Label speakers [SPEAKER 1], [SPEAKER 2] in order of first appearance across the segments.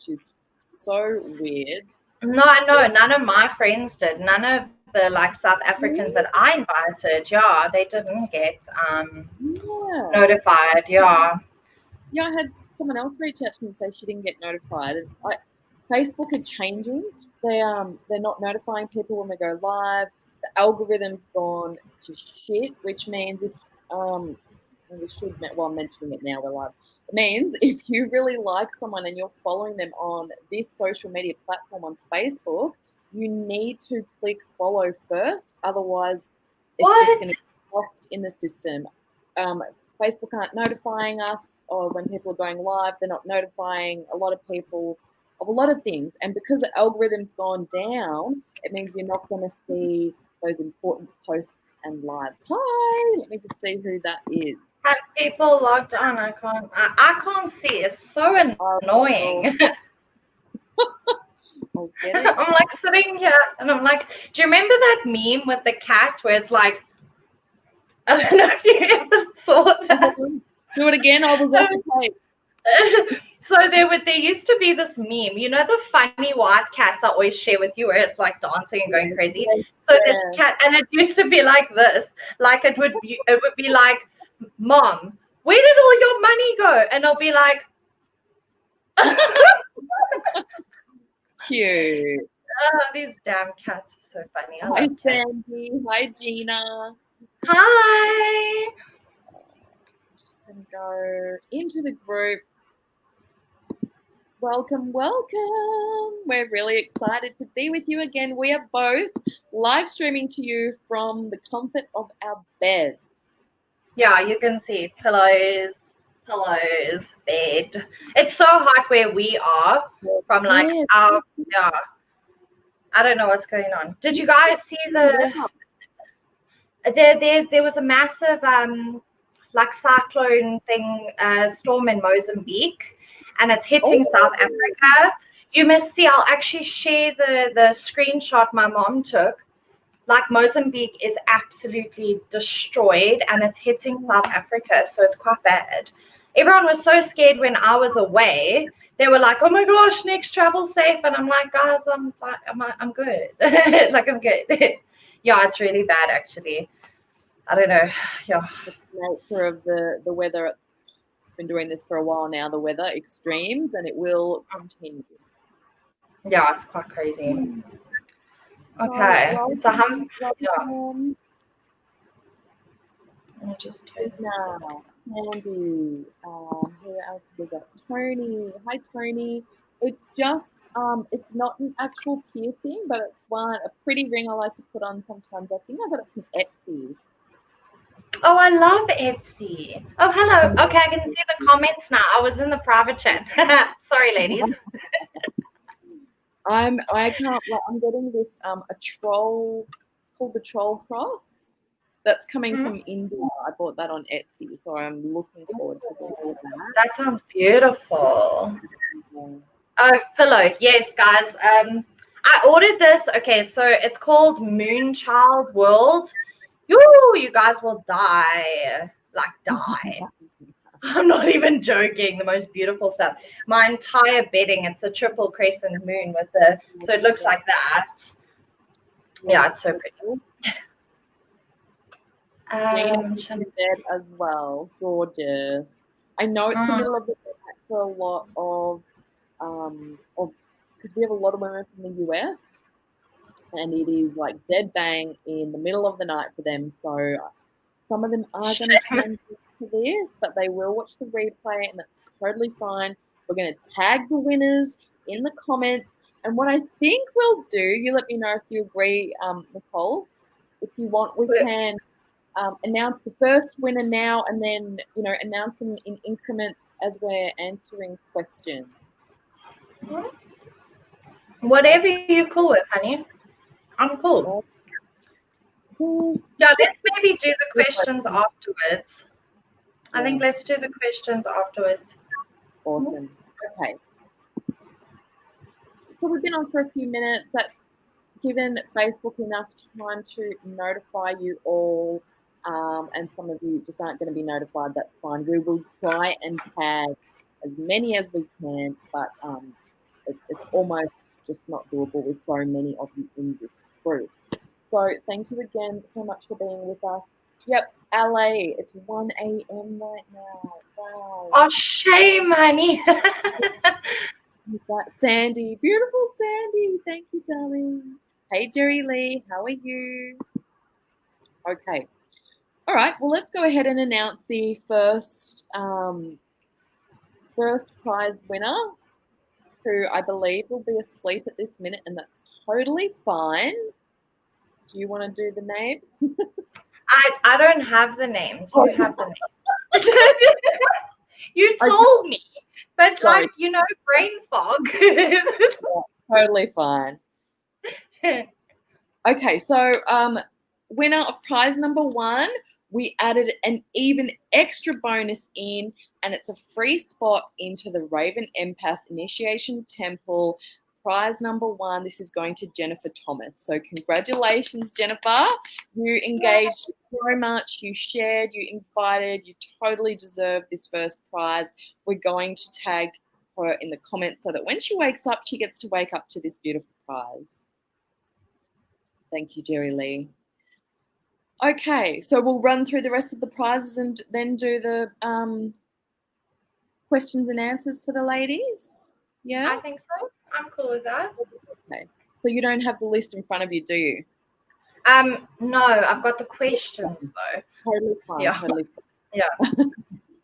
[SPEAKER 1] which is so weird.
[SPEAKER 2] No, I know. None of my friends did. None of the South Africans that I invited, they didn't get notified.
[SPEAKER 1] Yeah, I had someone else reach out to me and say she didn't get notified. And Facebook are changing. They're not notifying people when we go live. The algorithm's gone to shit, which means if I'm mentioning it now, we're live. It means if you really like someone and you're following them on this social media platform on Facebook, you need to click follow first. Otherwise, it's just going to be lost in the system. Facebook aren't notifying us, or when people are going live, they're not notifying a lot of people of a lot of things. And because the algorithm's gone down, it means you're not going to see those important posts and lives. Hi, let me just see who that is.
[SPEAKER 2] Have people logged on? I can't see. It's so annoying. I'm like sitting here and I'm like, do you remember that meme with the cat where it's like, I don't know if you ever saw that.
[SPEAKER 1] Do it again. I was on the tape.
[SPEAKER 2] So there used to be this meme, the funny white cats I always share with you, where it's like dancing and going crazy. So this cat, and it used to be like this, like it would be like, Mom, where did all your money go? And I'll be like,
[SPEAKER 1] cute.
[SPEAKER 2] These damn cats are so funny.
[SPEAKER 1] Hi, Sandy. Hi, Gina.
[SPEAKER 2] Hi.
[SPEAKER 1] Just gonna go into the group. Welcome. We're really excited to be with you again. We are both live streaming to you from the comfort of our beds.
[SPEAKER 2] Yeah, you can see pillows, bed. It's so hot where we are from I don't know what's going on. Did you guys see there was a massive cyclone thing, storm in Mozambique, and it's hitting South Africa. You must see, I'll actually share the screenshot my mom took. Mozambique is absolutely destroyed and it's hitting South Africa, so it's quite bad. Everyone was so scared when I was away. They were like, "Oh my gosh, next travel safe," and I'm like, "Guys, I'm good." I'm good. Yeah, it's really bad actually. I don't know. Yeah.
[SPEAKER 1] The nature of the weather. It's been doing this for a while now. The weather extremes, and it will continue.
[SPEAKER 2] Yeah, it's quite crazy. Okay, so how? Yeah. Just
[SPEAKER 1] now, Sandy. Who else we got? Tony. Hi, Tony. It's just it's not an actual piercing, but it's a pretty ring I like to put on sometimes. I think I got it from Etsy.
[SPEAKER 2] Oh, I love Etsy. Oh, hello. Okay, I can see the comments now. I was in the private chat. Sorry, ladies.
[SPEAKER 1] I'm getting this a troll. It's called the Troll Cross. That's coming from India. I bought that on Etsy, so I'm looking forward to that.
[SPEAKER 2] That sounds beautiful. Oh, pillow. Yes, guys. I ordered this. Okay, so it's called Moonchild World. You guys will die. Die. I'm not even joking. The most beautiful stuff. My entire bedding, it's a triple crescent moon so it looks like that. Yeah, it's so pretty.
[SPEAKER 1] Jane bed as well. Gorgeous. I know it's the middle of the night for a lot of because we have a lot of women from the US, and it is dead bang in the middle of the night for them. So some of them are going to change to this, but they will watch the replay, and that's totally fine. We're going to tag the winners in the comments, and what I think we'll do, you let me know if you agree, Nicole. If you want, we can announce the first winner now, and then announce them in increments as we're answering questions.
[SPEAKER 2] Whatever you're cool with, honey. I'm cool. Yeah, let's maybe do the questions afterwards. I think let's do the questions afterwards.
[SPEAKER 1] Awesome. Okay. So we've been on for a few minutes. That's given Facebook enough time to notify you all. And some of you just aren't going to be notified. That's fine. We will try and tag as many as we can, but almost just not doable with so many of you in this group. So thank you again so much for being with us. Yep, LA, it's 1 a.m. right now. Wow.
[SPEAKER 2] Oh, shame, honey.
[SPEAKER 1] Sandy, beautiful Sandy. Thank you, darling. Hey, Jerry Lee, how are you? Okay. All right. Well, let's go ahead and announce the first prize winner, who I believe will be asleep at this minute, and that's totally fine. Do you want to do the name?
[SPEAKER 2] I don't have the names. You have the names. You told me. But
[SPEAKER 1] Sorry.
[SPEAKER 2] brain fog.
[SPEAKER 1] Totally fine. Okay, so winner of prize number 1, we added an even extra bonus in, and it's a free spot into the Raven Empath Initiation Temple. Prize number 1, this is going to Jennifer Thomas. So congratulations, Jennifer. You engaged so much, you shared, you invited, you totally deserve this first prize. We're going to tag her in the comments so that when she wakes up, she gets to wake up to this beautiful prize. Thank you, Jerry Lee. Okay, so we'll run through the rest of the prizes and then do the questions and answers for the ladies. Yeah?
[SPEAKER 2] I think so. I'm cool with that.
[SPEAKER 1] Okay. So you don't have the list in front of you, do you?
[SPEAKER 2] No, I've got the questions though.
[SPEAKER 1] Totally fine.
[SPEAKER 2] Yeah.
[SPEAKER 1] Totally fine.
[SPEAKER 2] Yeah.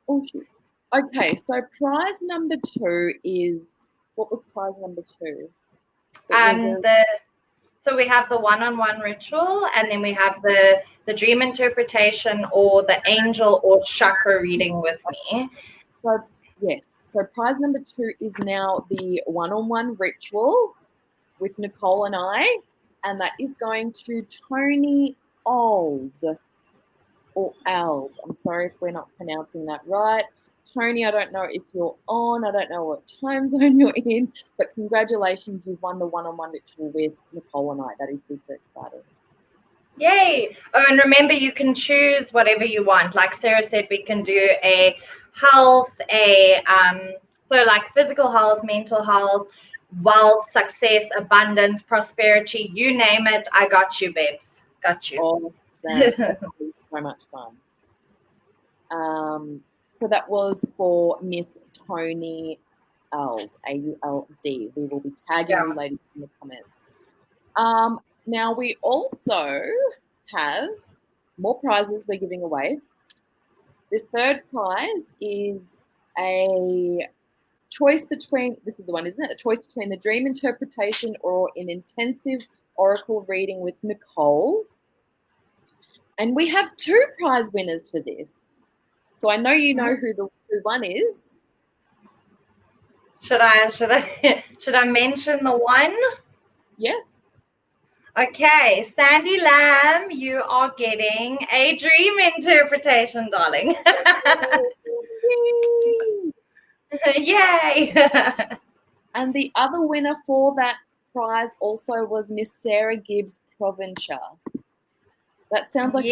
[SPEAKER 1] Oh, shoot. Okay, so prize number 2 is, what was prize number 2?
[SPEAKER 2] So we have the one-on-one ritual, and then we have the dream interpretation or the angel or chakra reading with me.
[SPEAKER 1] So yes, so prize number 2 is now the one-on-one ritual with Nicole and I, and that is going to Tony Ald, or Ald. I'm sorry if we're not pronouncing that right. Tony, I don't know if you're on. I don't know what time zone you're in, but congratulations, you've won the one-on-one ritual with Nicole and I. That is super exciting.
[SPEAKER 2] Yay! Oh, and remember, you can choose whatever you want. Like Sarah said, we can do a health, so like physical health, mental health, wealth, success, abundance, prosperity, you name it. I got you, babes. Got you.
[SPEAKER 1] Oh, that was so much fun. So that was for Miss Tony Ald, A-U-L-D. We will be tagging you ladies in the comments. Now we also have more prizes we're giving away. This third prize is a choice between, this is the one, isn't it? A choice between the dream interpretation or an intensive oracle reading with Nicole. And we have 2 prize winners for this. So I know you know who one is.
[SPEAKER 2] Should I mention the one?
[SPEAKER 1] Yes.
[SPEAKER 2] Okay, Sandy Lamb, you are getting a dream interpretation, darling. Yay!
[SPEAKER 1] And the other winner for that prize also was Miss Sarah Gibbs Provencher. That sounds like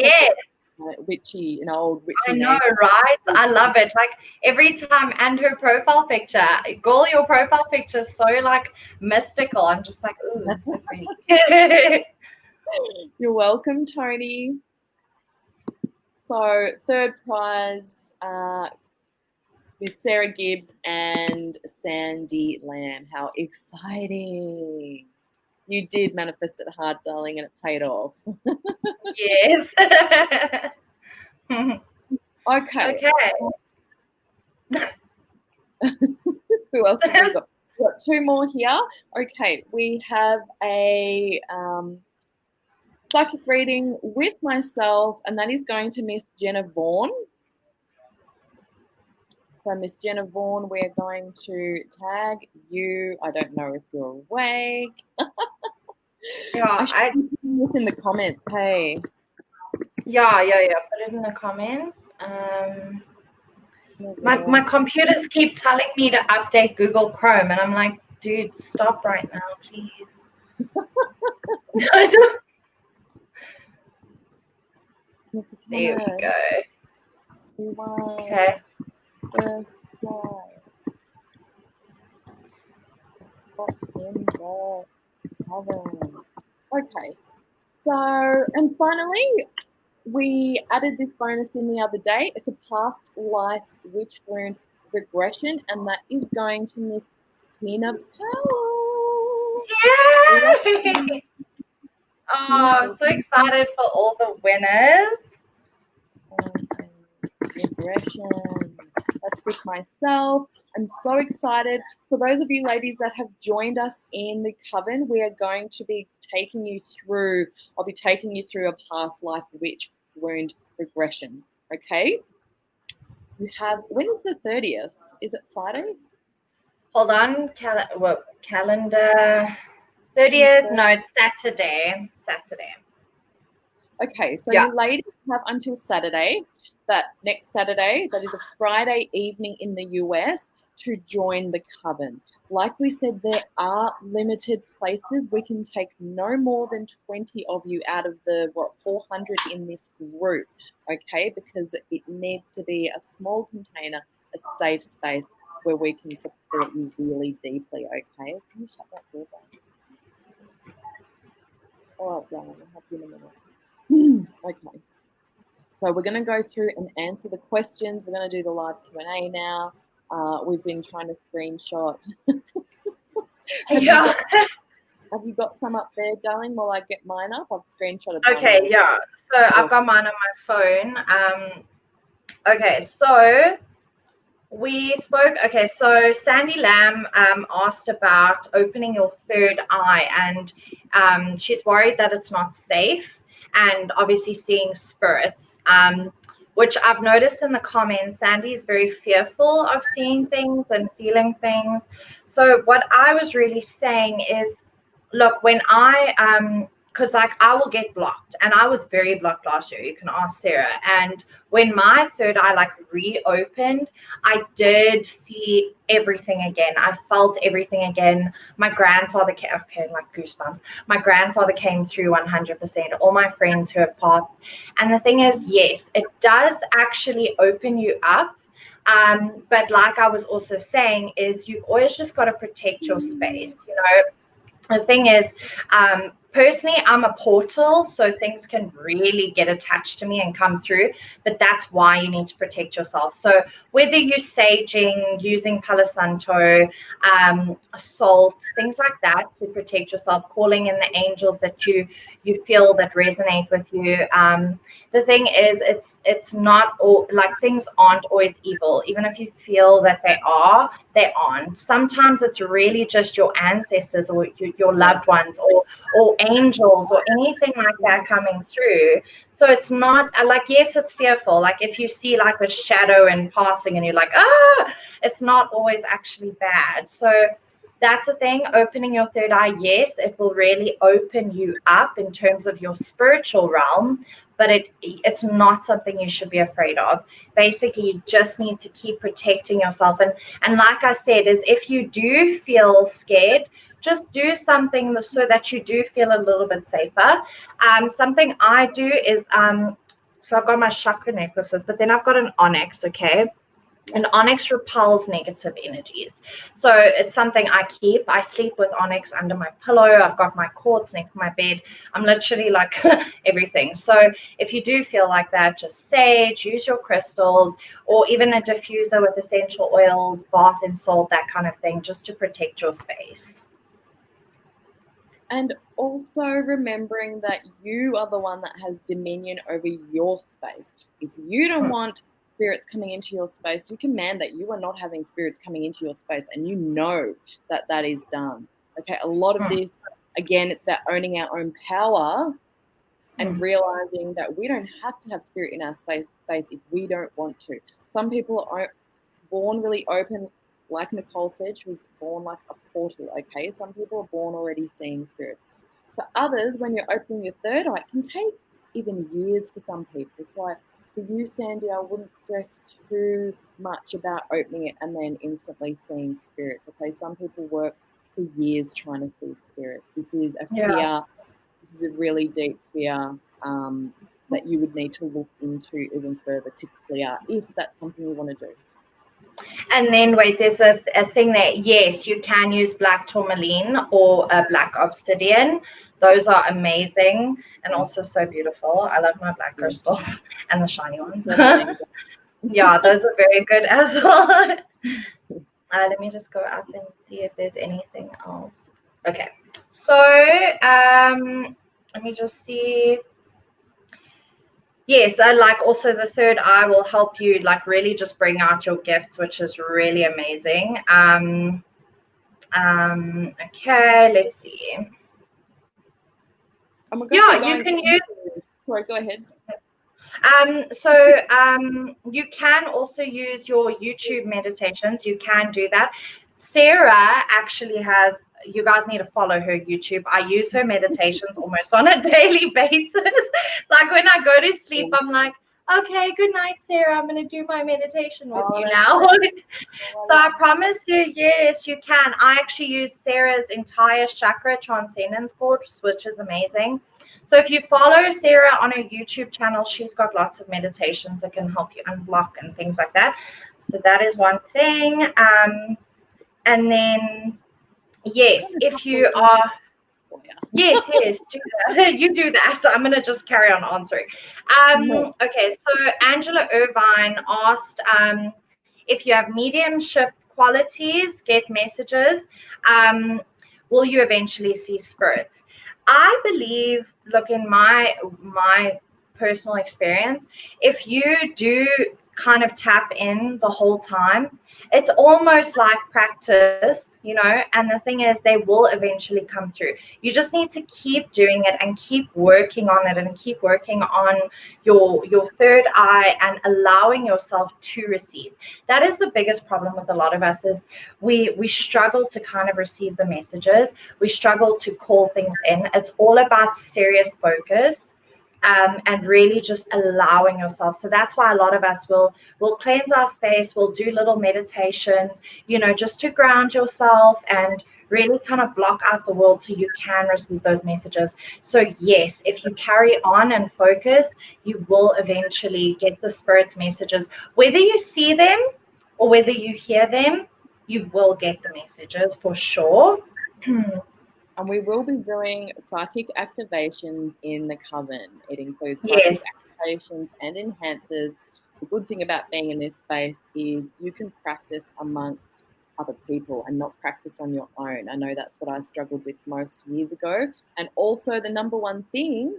[SPEAKER 1] witchy, an old witchy
[SPEAKER 2] I know,
[SPEAKER 1] name.
[SPEAKER 2] right? I love it. Like every time, and her profile picture, girl, your profile picture is so like mystical. I'm just like, ooh, that's so pretty.
[SPEAKER 1] You're welcome, Tony. So third prize, Miss Sarah Gibbs and Sandy Lamb. How exciting! You did manifest it hard, darling, and it paid off.
[SPEAKER 2] Yes.
[SPEAKER 1] Okay. Who else have we got? We've got 2 more here. Okay, we have a psychic reading with myself, and that is going to Miss Jenna Vaughan. So Miss Jenna Vaughan, we're going to tag you. I don't know if you're awake.
[SPEAKER 2] Yeah,
[SPEAKER 1] I should put this in the comments. Hey.
[SPEAKER 2] Yeah. Put it in the comments. My computers keep telling me to update Google Chrome, and I'm like, dude, stop right now, please. There we go. Okay.
[SPEAKER 1] Got in the oven. Okay. So, and finally, we added this bonus in the other day. It's a past life witch wound regression, and that is going to Miss Tina Powell.
[SPEAKER 2] Yay! Oh, I'm so excited for all the winners.
[SPEAKER 1] Regression. That's with myself. I'm so excited. For those of you ladies that have joined us in the coven, we are going to be taking you through, I'll be taking you through a past life witch wound regression. Okay? You have, when is the 30th? Is it Friday?
[SPEAKER 2] Hold on, calendar 30th. No, it's Saturday.
[SPEAKER 1] Okay, so you ladies have until Saturday, that next Saturday, that is a Friday evening in the US, to join the coven. Like we said, there are limited places. We can take no more than 20 of you out of the 400 in this group, okay? Because it needs to be a small container, a safe space where we can support you really deeply, okay? Can you shut that door down? All right, darling, I'll have you in a minute. Okay, so we're going to go through and answer the questions. We're going to do the live Q&A now. We've been trying to screenshot. Have you got some up there, darling, while I get mine up? I've screenshotted mine.
[SPEAKER 2] Okay, yeah. So I've got mine on my phone. Okay, so we spoke. Okay, so Sandy Lamb asked about opening your third eye, and she's worried that it's not safe, and obviously seeing spirits, which I've noticed in the comments. Sandy is very fearful of seeing things and feeling things. So what I was really saying is, look, when because like I will get blocked, and I was very blocked last year. You can ask Sarah. And when my third eye like reopened, I did see everything again. I felt everything again. My grandfather came, okay, like goosebumps. My grandfather came through 100%. All my friends who have passed. And the thing is, yes, it does actually open you up. But like I was also saying, is you've always just got to protect your space. The thing is, personally, I'm a portal, so things can really get attached to me and come through, but that's why you need to protect yourself. So whether you're saging, using Palo Santo, salt, things like that to protect yourself, calling in the angels that you feel that resonate with you. The thing is, it's not all, like, things aren't always evil. Even if you feel that they aren't. Sometimes it's really just your ancestors or your loved ones or angels or anything like that coming through. So it's not like, yes, it's fearful. Like if you see like a shadow and passing and you're like, it's not always actually bad. So that's the thing. Opening your third eye, yes, it will really open you up in terms of your spiritual realm, but it's not something you should be afraid of. Basically, you just need to keep protecting yourself. And like I said, is if you do feel scared, just do something so that you do feel a little bit safer. Something I do is, so I've got my chakra necklaces, but then I've got an onyx, okay? And onyx repels negative energies. So it's something I keep. I sleep with onyx under my pillow. I've got my quartz next to my bed. I'm literally like everything. So if you do feel like that, just sage, use your crystals, or even a diffuser with essential oils, bath and salt, that kind of thing, just to protect your space.
[SPEAKER 1] And also remembering that you are the one that has dominion over your space. If you don't want spirits coming into your space, you command that you are not having spirits coming into your space, and you know that that is done. Okay, a lot of this, again, it's about owning our own power and realizing that we don't have to have spirit in our space if we don't want to. Some people are born really open, like Nicole said, she was born like a portal, okay? Some people are born already seeing spirits. For others, when you're opening your third eye, it can take even years for some people. So for you, Sandy, I wouldn't stress too much about opening it and then instantly seeing spirits, okay? Some people work for years trying to see spirits. This is a fear. Yeah. This is a really deep fear that you would need to look into even further to clear, if that's something you want to do.
[SPEAKER 2] And then wait, there's a thing that, yes, you can use black tourmaline or black obsidian. Those are amazing and also so beautiful. I love my black crystals and the shiny ones. Yeah, those are very good as well. Let me just go up and see if there's anything else. Okay, so let me just see. Yes, I like also the third eye will help you like really just bring out your gifts, which is really amazing. Okay, let's see. Yeah, you can use.
[SPEAKER 1] Sorry, go ahead.
[SPEAKER 2] You can also use your YouTube meditations. You can do that. Sarah actually has, you guys need to follow her YouTube. I use her meditations almost on a daily basis. Like when I go to sleep, I'm like, okay, good night, Sarah. I'm going to do my meditation with you now. So I promise you, yes, you can. I actually use Sarah's entire chakra transcendence course, which is amazing. So if you follow Sarah on her YouTube channel, she's got lots of meditations that can help you unblock and things like that. So that is one thing. And then, yes, if you are, yes, do that. You do that. I'm going to just carry on answering. Okay, so Angela Irvine asked if you have mediumship qualities, get messages, will you eventually see spirits? I believe, look, in my personal experience, if you do kind of tap in the whole time, it's almost like practice, you know, and the thing is they will eventually come through. You just need to keep doing it and keep working on it and keep working on your third eye and allowing yourself to receive. That is the biggest problem with a lot of us is we struggle to kind of receive the messages. We struggle to call things in. It's all about serious focus. And really just allowing yourself. So that's why a lot of us will cleanse our space, we'll do little meditations, you know, just to ground yourself and really kind of block out the world so you can receive those messages. So yes, if you carry on and focus, you will eventually get the spirit's messages. Whether you see them or whether you hear them, you will get the messages for sure.
[SPEAKER 1] And we will be doing psychic activations in the coven. It includes psychic activations and enhancers. The good thing about being in this space is you can practice amongst other people and not practice on your own. I know that's what I struggled with most years ago. And also the number one thing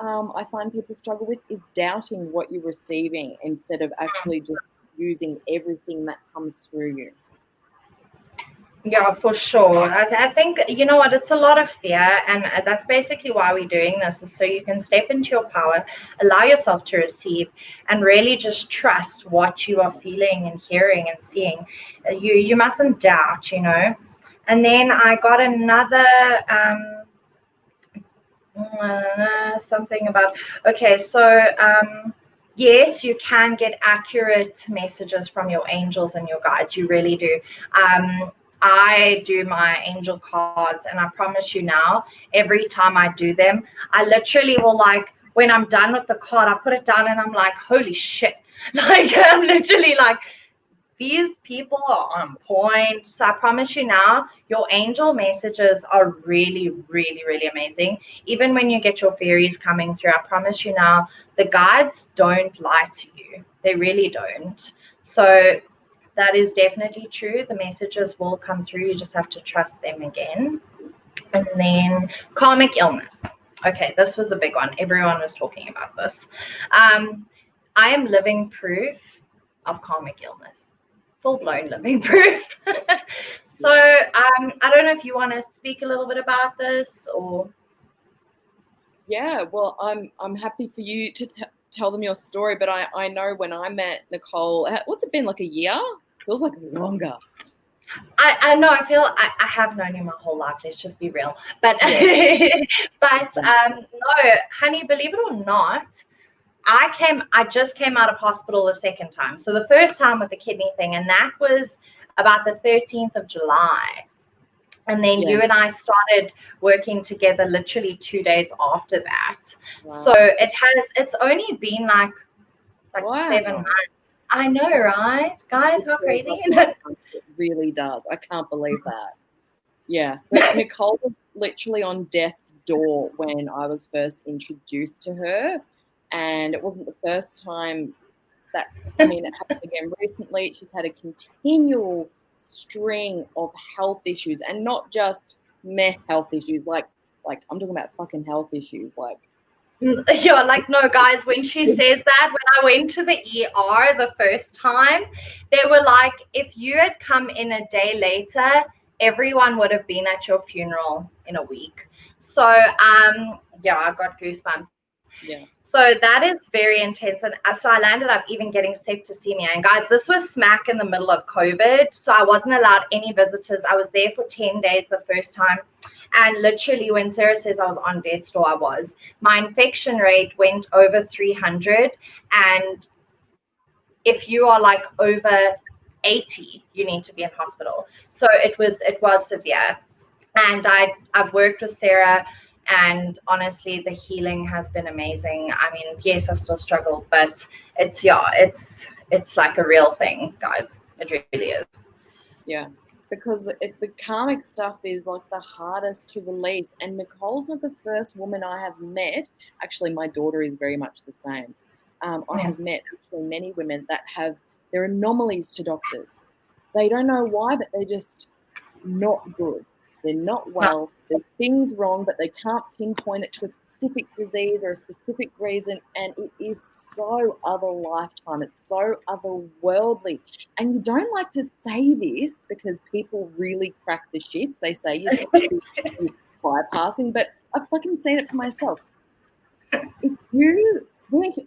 [SPEAKER 1] I find people struggle with is doubting what you're receiving instead of actually just using everything that comes through you.
[SPEAKER 2] Yeah, for sure. I think, you know what, it's a lot of fear, and that's basically why we're doing this, is so you can step into your power, allow yourself to receive, and really just trust what you are feeling and hearing and seeing. You mustn't doubt, you know. And then I got another something about, okay, so yes, you can get accurate messages from your angels and your guides. You really do. I do my angel cards, and I promise you now, every time I do them, I literally will, like, when I'm done with the card, I put it down and I'm like, holy shit. Like, I'm literally like, these people are on point. So I promise you now, your angel messages are really, really, really amazing. Even when you get your fairies coming through, I promise you now, the guides don't lie to you. They really don't. So that is definitely true. The messages will come through. You just have to trust them again. And then karmic illness. Okay, this was a big one. Everyone was talking about this. I am living proof of karmic illness. Full-blown living proof. So I don't know if you want to speak a little bit about this, or...
[SPEAKER 1] Yeah, well, I'm happy for you to tell them your story, but I know when I met Nicole, what's it been, like a year? Feels like longer.
[SPEAKER 2] I know. I feel I have known you my whole life. Let's just be real. But but no, honey, believe it or not, I just came out of hospital the second time. So the first time with the kidney thing, and that was about the 13th of July. And then you and I started working together literally 2 days after that. Wow. So it's only been like 7 months. I know, right? Guys,
[SPEAKER 1] It
[SPEAKER 2] how
[SPEAKER 1] feels
[SPEAKER 2] crazy.
[SPEAKER 1] like a lifetime. It really does. I can't believe that. Yeah, but Nicole was literally on death's door when I was first introduced to her, and it wasn't the first time that, I mean, it happened again recently. She's had a continual string of health issues, and not just meh health issues, like I'm talking about fucking health issues, like
[SPEAKER 2] Yeah, like, no, guys, when she says that, when I went to the ER the first time, they were like, if you had come in a day later, everyone would have been at your funeral in a week. So, yeah, I got goosebumps.
[SPEAKER 1] yeah,
[SPEAKER 2] So that is very intense. And so I landed up even getting septicemia. And guys, this was smack in the middle of COVID. So I wasn't allowed any visitors. I was there for 10 days the first time. And literally, when Sarah says I was on death's door, I was. My infection rate went over 300. And if you are like over 80, you need to be in hospital. So it was severe. And I've worked with Sarah, and honestly, the healing has been amazing. I mean, yes, I've still struggled, but it's like a real thing, guys. It really is.
[SPEAKER 1] yeah. Because the karmic stuff is like the hardest to release. And Nicole's not the first woman I have met. Actually, my daughter is very much the same. I have met actually many women that have, they're anomalies to doctors. They don't know why, but they're just not good. They're not
[SPEAKER 2] No,
[SPEAKER 1] well. There's things wrong, but they can't pinpoint it to a specific disease or a specific reason. And it is so other lifetime. It's so otherworldly. And you don't like to say this because people really crack the shits. They say you're bypassing, but I've fucking seen it for myself. If we're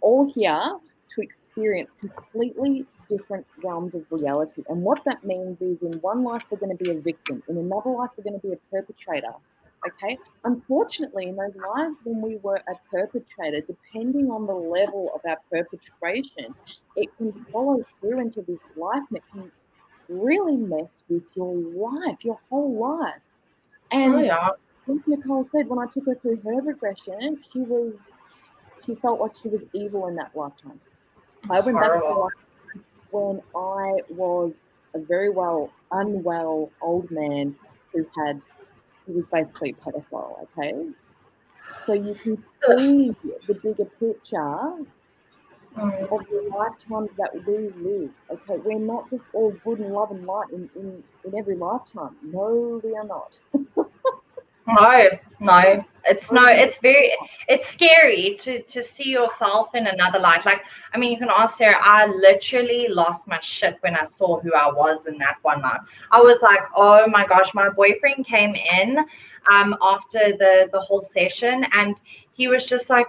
[SPEAKER 1] all here to experience completely different realms of reality. And what that means is in one life, we're going to be a victim. In another life, we're going to be a perpetrator. Okay. Unfortunately, in those lives when we were a perpetrator, depending on the level of our perpetration, it can follow through into this life and it can really mess with your life, your whole life.
[SPEAKER 2] oh
[SPEAKER 1] And
[SPEAKER 2] yeah,
[SPEAKER 1] like Nicole said, when I took her through her regression, she felt like she was evil in that lifetime. I
[SPEAKER 2] it's
[SPEAKER 1] went back to
[SPEAKER 2] horrible.
[SPEAKER 1] life when I was a very unwell old man who was basically a pedophile, okay? So you can see the bigger picture
[SPEAKER 2] Mm.
[SPEAKER 1] of the lifetimes that we live. Okay, we're not just all good and love and light in every lifetime. No, we are not.
[SPEAKER 2] No, no, it's
[SPEAKER 1] No,
[SPEAKER 2] no,
[SPEAKER 1] we
[SPEAKER 2] it's scary to see yourself in another light. Like, I mean, you can ask Sarah. I literally lost my shit when I saw who I was in that one night. I was like, oh my gosh, my boyfriend came in after the whole session, and he was just like,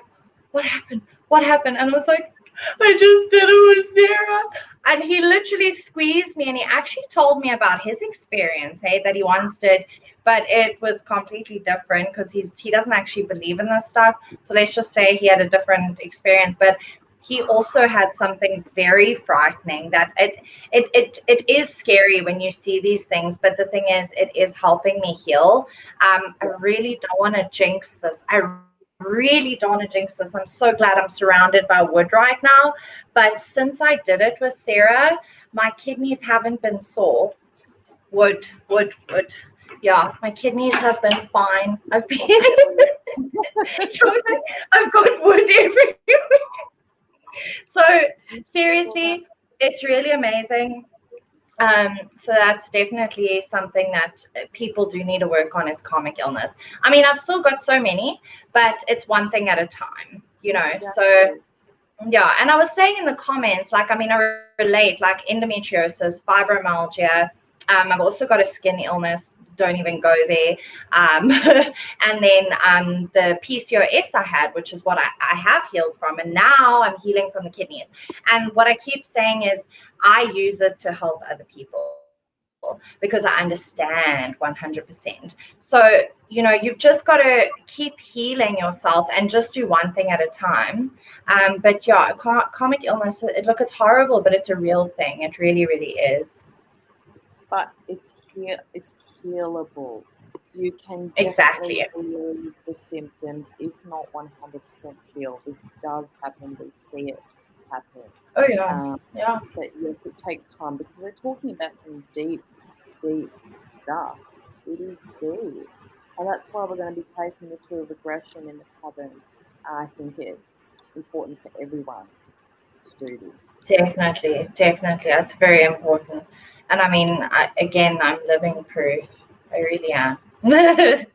[SPEAKER 2] what happened? What happened? And I was like, I just did it with Sarah. And he literally squeezed me, and he actually told me about his experience, hey, that he once did, but it was completely different because he doesn't actually believe in this stuff. So let's just say he had a different experience, but he also had something very frightening that it is scary when you see these things, but the thing is, it is helping me heal. I really don't want to jinx this. I really don't want to jinx this. I'm so glad I'm surrounded by wood right now. But since I did it with Sarah, my kidneys haven't been sore. Wood, wood, wood. Yeah, my kidneys have been fine. I've been, I've got wood everywhere. So seriously, it's really amazing. So that's definitely something that people do need to work on is karmic illness. I mean, I've still got so many, but it's one thing at a time, you know. So
[SPEAKER 1] exactly.
[SPEAKER 2] yeah, and I was saying in the comments, like, I mean, I relate, like endometriosis, fibromyalgia. I've also got a skin illness. Don't even go there. And then the PCOS I had, which is what I have healed from, and now I'm healing from the kidneys. And what I keep saying is, I use it to help other people because I understand 100%. So, you know, you've just got to keep healing yourself and just do one thing at a time. But yeah, karmic illness, look, it's horrible, but it's a real thing. It really, really is.
[SPEAKER 1] But it's healable. You can definitely
[SPEAKER 2] Exactly.
[SPEAKER 1] relieve the symptoms, if not 100% heal. This does happen. We see it happening.
[SPEAKER 2] Oh yeah. Yeah.
[SPEAKER 1] But yes, it takes time because we're talking about some deep, deep stuff. It is deep. And that's why we're going to be taking you through regression in the cabin. I think it's important for everyone to do this.
[SPEAKER 2] Definitely, definitely. That's very important. And I mean, again, I'm living proof. I really am. Healing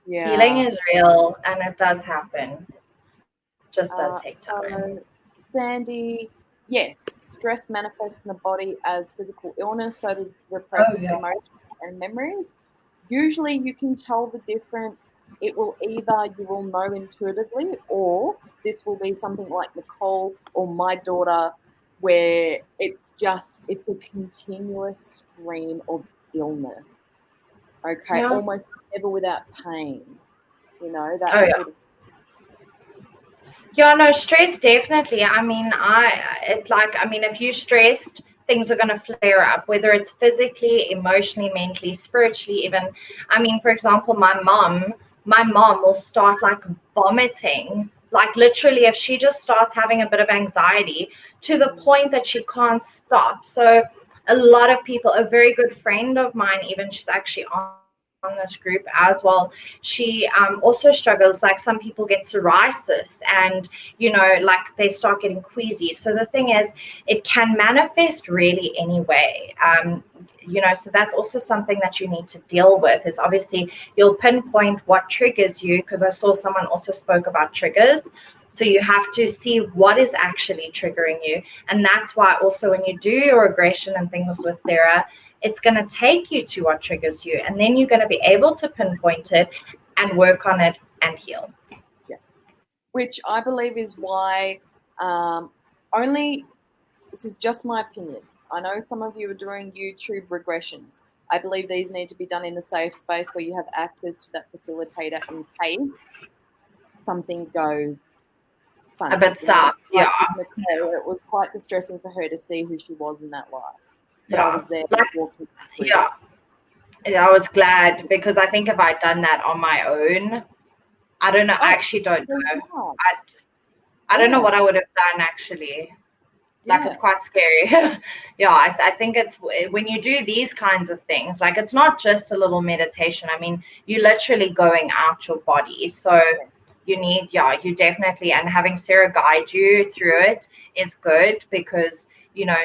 [SPEAKER 1] Yeah.
[SPEAKER 2] is real and it does happen. Just does take time.
[SPEAKER 1] So, Sandy, yes, stress manifests in the body as physical illness, so does
[SPEAKER 2] Oh
[SPEAKER 1] repressed
[SPEAKER 2] yeah.
[SPEAKER 1] emotions and memories. Usually, you can tell the difference. It will either you will know intuitively, or this will be something like Nicole or my daughter, where it's a continuous stream of illness. Okay,
[SPEAKER 2] Yeah.
[SPEAKER 1] almost never without pain. That
[SPEAKER 2] Oh yeah.
[SPEAKER 1] sort of.
[SPEAKER 2] Yeah, no, stress definitely. I mean, if you're stressed, things are gonna flare up, whether it's physically, emotionally, mentally, spiritually, even. I mean, for example, my mom will start like vomiting, like literally if she just starts having a bit of anxiety to the point that she can't stop. So a lot of people, a very good friend of mine, even she's actually on this group as well, she also struggles, like some people get psoriasis and like they start getting queasy. So the thing is, it can manifest really anyway. So that's also something that you need to deal with, is obviously you'll pinpoint what triggers you, because I saw someone also spoke about triggers. So you have to see what is actually triggering you. And that's why also when you do your regression and things with Sarah, it's going to take you to what triggers you. And then you're going to be able to pinpoint it and work on it and heal.
[SPEAKER 1] Yeah. Which I believe is why only this is just my opinion. I know some of you are doing YouTube regressions. I believe these need to be done in a safe space where you have access to that facilitator in case something goes
[SPEAKER 2] A
[SPEAKER 1] funny.
[SPEAKER 2] bit soft,
[SPEAKER 1] Like
[SPEAKER 2] yeah.
[SPEAKER 1] with Nicole, it was quite distressing for her to see who she was in that life. But I
[SPEAKER 2] Yeah.
[SPEAKER 1] was there
[SPEAKER 2] Like,
[SPEAKER 1] walking through
[SPEAKER 2] yeah.
[SPEAKER 1] that.
[SPEAKER 2] Yeah, I was glad, because I think if I'd done that on my own, I don't know. I
[SPEAKER 1] Oh,
[SPEAKER 2] actually don't
[SPEAKER 1] so
[SPEAKER 2] know.
[SPEAKER 1] hard.
[SPEAKER 2] I don't know
[SPEAKER 1] Yeah,
[SPEAKER 2] what I would have done actually. Like, it's
[SPEAKER 1] yeah.
[SPEAKER 2] quite scary. Yeah, I think it's when you do these kinds of things, like it's not just a little meditation. I mean, you're literally going out your body. So you definitely, and having Sarah guide you through it is good, because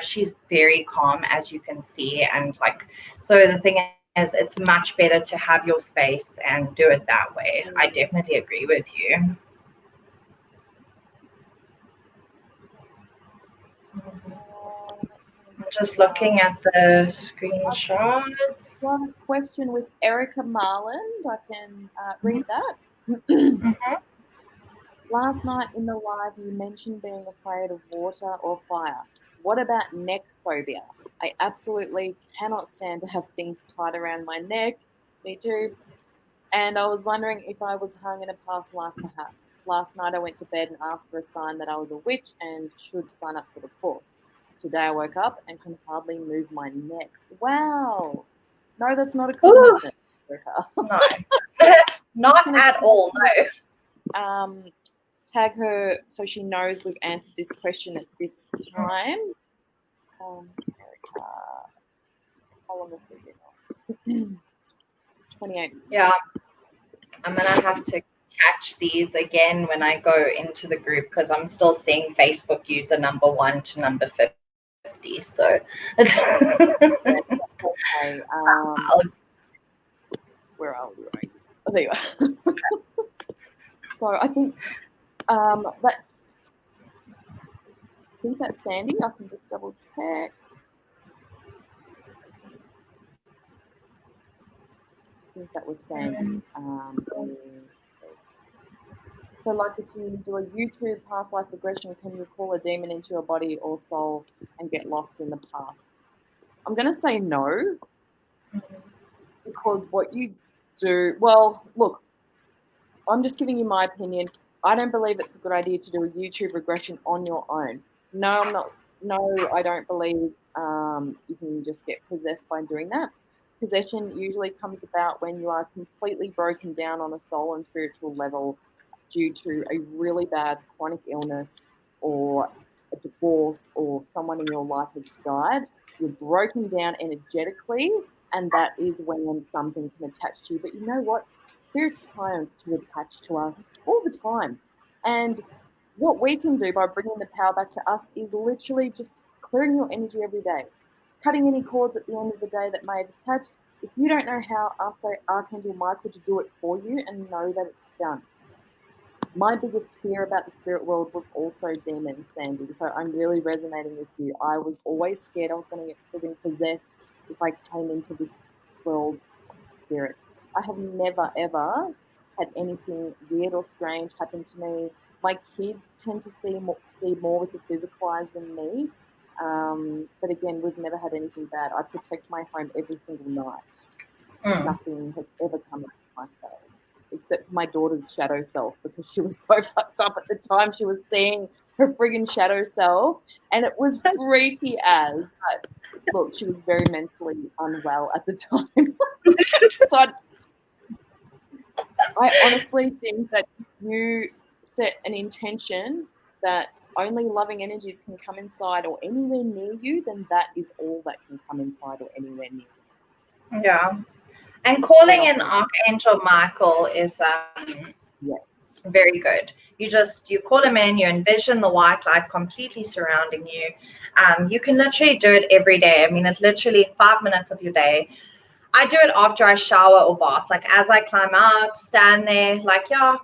[SPEAKER 2] she's very calm, as you can see. And like, so the thing is, it's much better to have your space and do it that way. I definitely agree with you. Just looking at the screenshots.
[SPEAKER 1] One question with Erica Marland. I can read that.
[SPEAKER 2] Mhm.
[SPEAKER 1] Last night in the live, you mentioned being afraid of water or fire. What about neck phobia? I absolutely cannot stand to have things tied around my neck. Me too. And I was wondering if I was hung in a past life, perhaps. Last night I went to bed and asked for a sign that I was a witch and should sign up for the course. Today I woke up and can hardly move my neck. Wow. No, that's not a
[SPEAKER 2] Ooh,
[SPEAKER 1] coincidence, Erica.
[SPEAKER 2] no, not at all. No.
[SPEAKER 1] Tag her so she knows we've answered this question at this time. Erica, how long have we been on? 28 minutes.
[SPEAKER 2] Yeah, I'm gonna have to catch these again when I go into the group, because I'm still seeing Facebook user number 1 to number 50. So
[SPEAKER 1] Okay. Where are we? Oh, there you are. So I think that's Sandy. I can just double check. I think that was Sandy. So, like, if you do a YouTube past life regression, can you call a demon into your body or soul and get lost in the past? I'm going to say no, because what you do, well, look, I'm just giving you my opinion. I don't believe it's a good idea to do a YouTube regression on your own. No, I'm not. No, I don't believe you can just get possessed by doing that. Possession usually comes about when you are completely broken down on a soul and spiritual level due to a really bad chronic illness or a a divorce or someone in your life has died, you're broken down energetically, and that is when something can attach to you. But you know what? Spirits try to attach to us all the time. And what we can do by bringing the power back to us is literally just clearing your energy every day, cutting any cords at the end of the day that may have attached. If you don't know how, ask Archangel Michael to do it for you and know that it's done. My biggest fear about the spirit world was also demons, Sandy. So I'm really resonating with you. I was always scared I was going to get freaking possessed if I came into this world of spirit. I have never, ever had anything weird or strange happen to me. My kids tend to see more with the physical eyes than me. But again, we've never had anything bad. I protect my home every single night. Nothing has ever come into my space, except for my daughter's shadow self, because she was so fucked up at the time. She was seeing her friggin' shadow self, and it was freaky as. But look, she was very mentally unwell at the time. So I honestly think that if you set an intention that only loving energies can come inside or anywhere near you, then that is all that can come inside or anywhere near you.
[SPEAKER 2] Yeah. And calling in Archangel Michael is
[SPEAKER 1] yes,
[SPEAKER 2] very good. You call him in, you envision the white light completely surrounding you. You can literally do it every day. I mean, it's literally 5 minutes of your day. I do it after I shower or bath. Like as I climb out, stand there,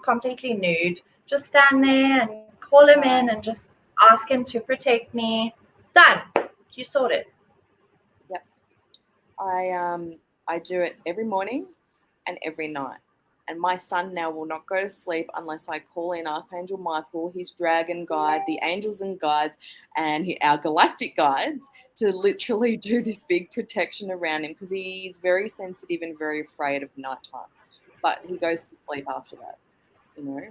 [SPEAKER 2] completely nude. Just stand there and call him in and just ask him to protect me. Done. You sorted.
[SPEAKER 1] Yep. I do it every morning and every night. And my son now will not go to sleep unless I call in Archangel Michael, his dragon guide, the angels and guides, and our galactic guides to literally do this big protection around him, because he's very sensitive and very afraid of nighttime. But he goes to sleep after that. You know,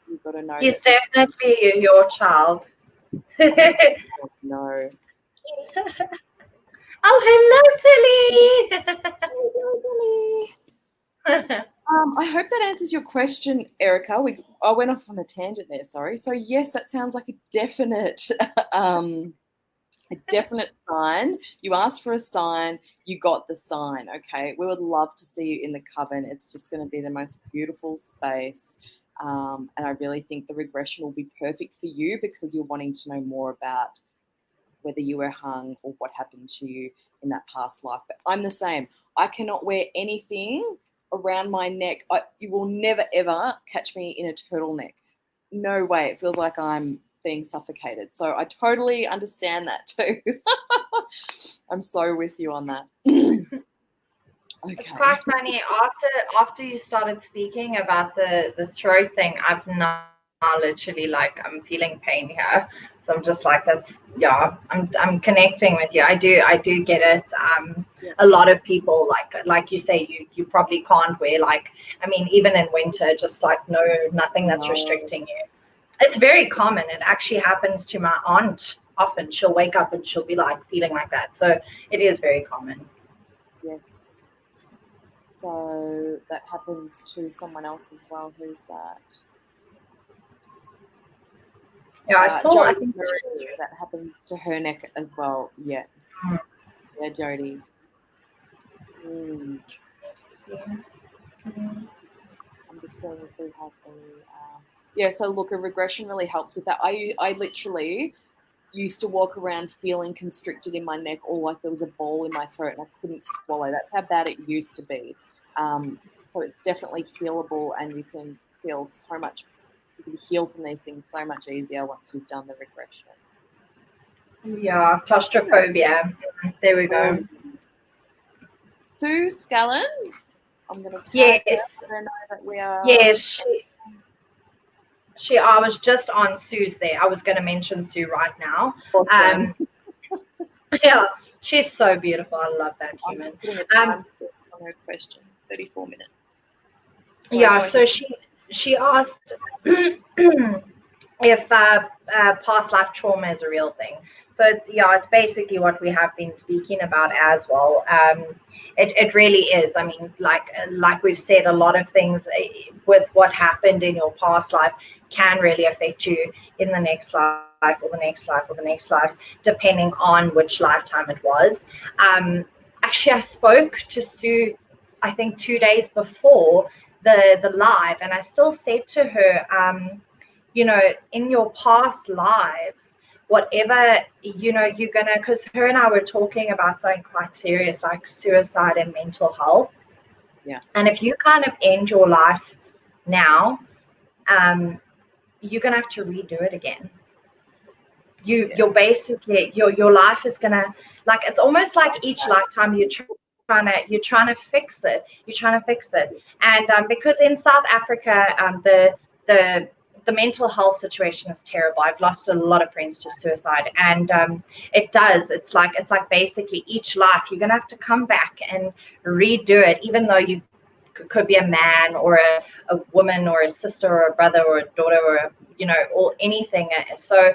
[SPEAKER 1] you've got to know.
[SPEAKER 2] He's definitely your child.
[SPEAKER 1] No.
[SPEAKER 2] Oh, hello, Tilly.
[SPEAKER 1] Hello, Tilly. I hope that answers your question, Erica. I went off on a tangent there, sorry. So yes, that sounds like a definite sign. You asked for a sign, you got the sign, okay? We would love to see you in the coven. It's just going to be the most beautiful space. And I really think the regression will be perfect for you, because you're wanting to know more about whether you were hung or what happened to you in that past life. But I'm the same. I cannot wear anything around my neck. You will never, ever catch me in a turtleneck. No way. It feels like I'm being suffocated. So I totally understand that too. I'm so with you on that. Okay.
[SPEAKER 2] It's quite funny. After you started speaking about the throat thing, I've now literally I'm feeling pain here. So I'm just I'm connecting with you. I do get it. A lot of people like you say, you probably can't wear even in winter, just nothing that's restricting you. It's very common. It actually happens to my aunt often. She'll wake up and she'll be feeling like that. So it is very common.
[SPEAKER 1] Yes. So that happens to someone else as well. Who's that?
[SPEAKER 2] Yeah, I saw. I think
[SPEAKER 1] that happens to her neck as well. Yeah. Yeah, Jody. I'm just seeing if we have any. So look, a regression really helps with that. I literally used to walk around feeling constricted in my neck, or like there was a ball in my throat and I couldn't swallow. That's how bad it used to be. So it's definitely healable, and you can feel so much. You can heal from these things so much easier once you've done the regression.
[SPEAKER 2] Yeah, claustrophobia. There we go.
[SPEAKER 1] Sue Scallon, I'm going to tag her know that we are.
[SPEAKER 2] Yes, I was just on Sue's there. I was going to mention Sue right now.
[SPEAKER 1] Awesome.
[SPEAKER 2] Yeah, she's so beautiful. I love that human.
[SPEAKER 1] On her question, 34 minutes.
[SPEAKER 2] So she asked, if past life trauma is a real thing. So it's basically what we have been speaking about as well. It really is. I mean, like we've said, a lot of things with what happened in your past life can really affect you in the next life or the next life or the next life, depending on which lifetime it was. Actually, I spoke to Sue, I think 2 days before the live, and I still said to her, in your past lives, whatever, you're gonna, because her and I were talking about something quite serious like suicide and mental health.
[SPEAKER 1] Yeah.
[SPEAKER 2] And if you kind of end your life now, you're gonna have to redo it again. You're basically, your life is gonna, like, it's almost like each lifetime you're trying to fix it. And because in South Africa, the the mental health situation is terrible. I've lost a lot of friends to suicide, and it's like basically each life you're gonna have to come back and redo it, even though you could be a man or a woman or a sister or a brother or a daughter or or anything. So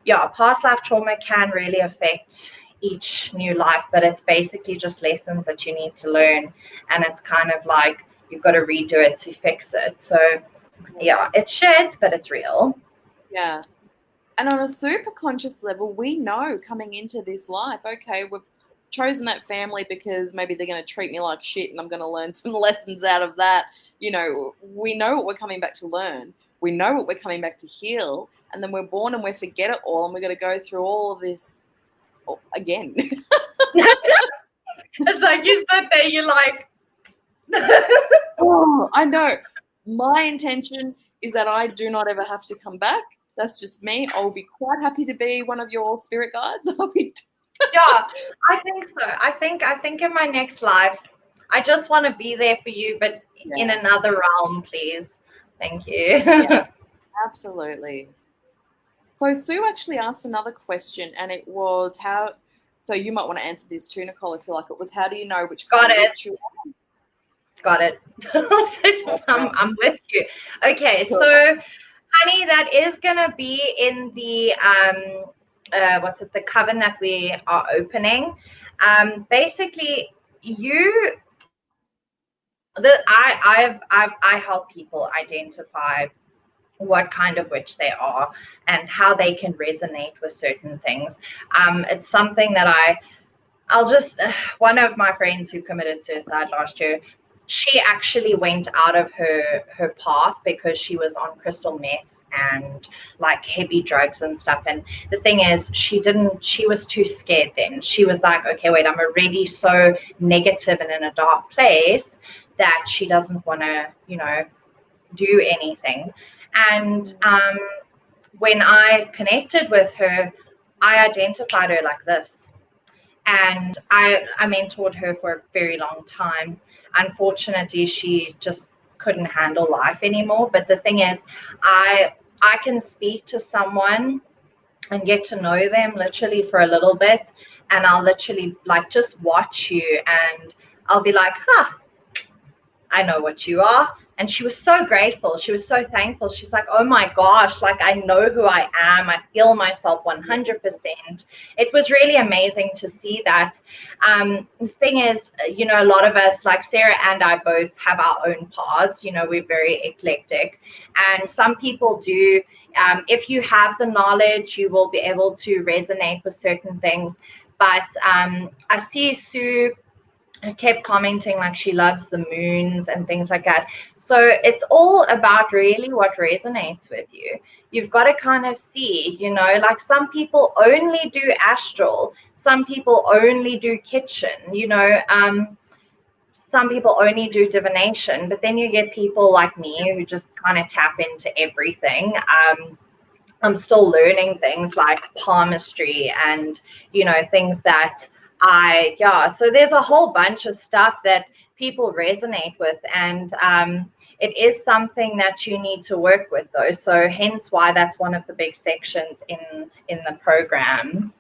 [SPEAKER 2] yeah, past life trauma can really affect each new life, but it's basically just lessons that you need to learn, and it's kind of like you've got to redo it to fix it. So yeah, it's shit, but it's real.
[SPEAKER 1] Yeah. And on a super conscious level, we know coming into this life, okay, we've chosen that family because maybe they're going to treat me like shit and I'm going to learn some lessons out of that. We know what we're coming back to learn. We know what we're coming back to heal. And then we're born and we forget it all and we're going to go through all of this again.
[SPEAKER 2] It's like you stood there, you're like,
[SPEAKER 1] Oh, I know. My intention is that I do not ever have to come back. That's just me. I'll be quite happy to be one of your spirit guides.
[SPEAKER 2] yeah, I think so. I think in my next life, I just want to be there for you, but in
[SPEAKER 1] Yeah,
[SPEAKER 2] another realm, please. Thank you.
[SPEAKER 1] yeah, absolutely. So Sue actually asked another question, and it was how. So you might want to answer this too, Nicole, if you like. It was how do you know which kind
[SPEAKER 2] Got
[SPEAKER 1] of
[SPEAKER 2] it.
[SPEAKER 1] witch you
[SPEAKER 2] Got it. I'm,
[SPEAKER 1] are?
[SPEAKER 2] I'm with you. Okay, so honey, that is gonna be in the what's it? The coven that we are opening. Basically, I help people identify what kind of witch they are and how they can resonate with certain things. It's something that I'll just, one of my friends who committed suicide last year, she actually went out of her path because she was on crystal meth and like heavy drugs and stuff. And the thing is, she was too scared then. She was like, okay, wait, I'm already so negative and in a dark place that she doesn't want to, do anything. And when I connected with her, I identified her like this, and I mentored her for a very long time. Unfortunately, she just couldn't handle life anymore. But the thing is, I can speak to someone and get to know them literally for a little bit, and I'll literally like just watch you, and I'll be like, huh, I know what you are. And she was so grateful. She was so thankful. She's like, oh my gosh, like I know who I am. I feel myself 100%. It was really amazing to see that. The thing is, a lot of us, like Sarah and I both have our own paths. We're very eclectic. And some people do, if you have the knowledge, you will be able to resonate with certain things. But I see Sue kept commenting like she loves the moons and things like that. So it's all about really what resonates with you. You've got to kind of see, like some people only do astral, some people only do kitchen, some people only do divination, but then you get people like me who just kind of tap into everything. I'm still learning things like palmistry and, things that so there's a whole bunch of stuff that people resonate with. And it is something that you need to work with though. So hence why that's one of the big sections in the program.